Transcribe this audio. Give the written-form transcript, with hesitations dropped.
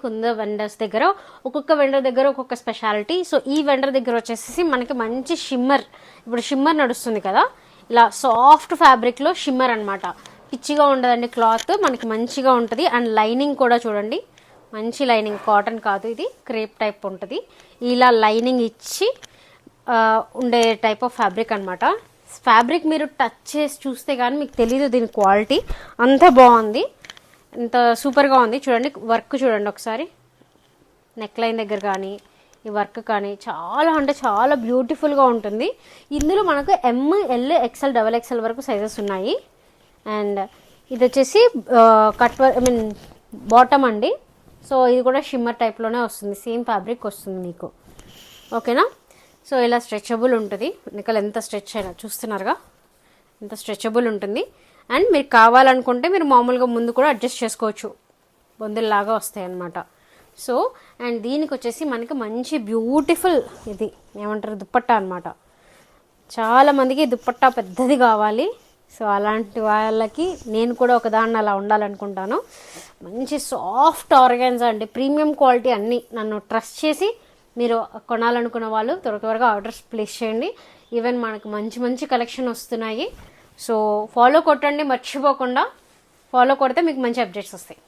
కుంద vendors దగ్గర ఒక్కొక్క vendor దగ్గర ఒక్కొక్క స్పెషాలిటీ. సో ఈ వెండర్ దగ్గర వచ్చేసి మనకి మంచి షిమ్మర్, ఇప్పుడు షిమ్మర్ నడుస్తుంది కదా, ఇలా సాఫ్ట్ ఫ్యాబ్రిక్లో షిమ్మర్ అనమాట. పిచ్చిగా ఉండదండి క్లాత్, మనకి మంచిగా ఉంటుంది. అండ్ లైనింగ్ కూడా చూడండి, మంచి లైనింగ్, కాటన్ కాదు ఇది, క్రేప్ టైప్ ఉంటుంది. ఇలా లైనింగ్ ఇచ్చి ఉండే టైప్ ఆఫ్ ఫ్యాబ్రిక్ అనమాట. ఫ్యాబ్రిక్ మీరు టచ్ చేసి చూస్తే కానీ మీకు తెలీదు దీని క్వాలిటీ, అంత బాగుంది, ఎంత సూపర్గా ఉంది. చూడండి వర్క్ చూడండి ఒకసారి, నెక్ లైన్ దగ్గర కానీ ఈ వర్క్ కానీ చాలా అంటే చాలా బ్యూటిఫుల్గా ఉంటుంది. ఇందులో మనకు ML XL XXL వరకు సైజెస్ ఉన్నాయి. అండ్ ఇది వచ్చేసి కట్ బాటమ్ అండి. సో ఇది కూడా షిమ్మర్ టైప్లోనే వస్తుంది, సేమ్ ఫ్యాబ్రిక్ వస్తుంది మీకు, ఓకేనా. సో ఇలా స్ట్రెచబుల్ ఉంటుంది, వెనకాల ఎంత స్ట్రెచ్ అయినా చూస్తున్నారుగా, ఎంత స్ట్రెచబుల్ ఉంటుంది. అండ్ మీరు కావాలనుకుంటే మీరు మామూలుగా ముందు కూడా అడ్జస్ట్ చేసుకోవచ్చు, బొందెల్లాగా వస్తాయి అన్నమాట. సో అండ్ దీనికి వచ్చేసి మనకి మంచి బ్యూటిఫుల్ ఇది ఏమంటారు దుప్పట్టా అనమాట. చాలామందికి దుప్పట్టా పెద్దది కావాలి. సో అలాంటి వాళ్ళకి నేను కూడా ఒకదాన్ని అలా ఉండాలనుకుంటాను. మంచి సాఫ్ట్ ఆర్గాన్జా అండి, ప్రీమియం క్వాలిటీ అన్నీ. నన్ను ట్రస్ట్ చేసి మీరు కొనాలనుకున్న వాళ్ళు త్వరగా ఆర్డర్స్ ప్లేస్ చేయండి. ఈవెన్ మనకు మంచి మంచి కలెక్షన్ వస్తున్నాయి. సో ఫాలో కొట్టండి, మర్చిపోకుండా ఫాలో కొడితే మీకు మంచి అప్డేట్స్ వస్తాయి.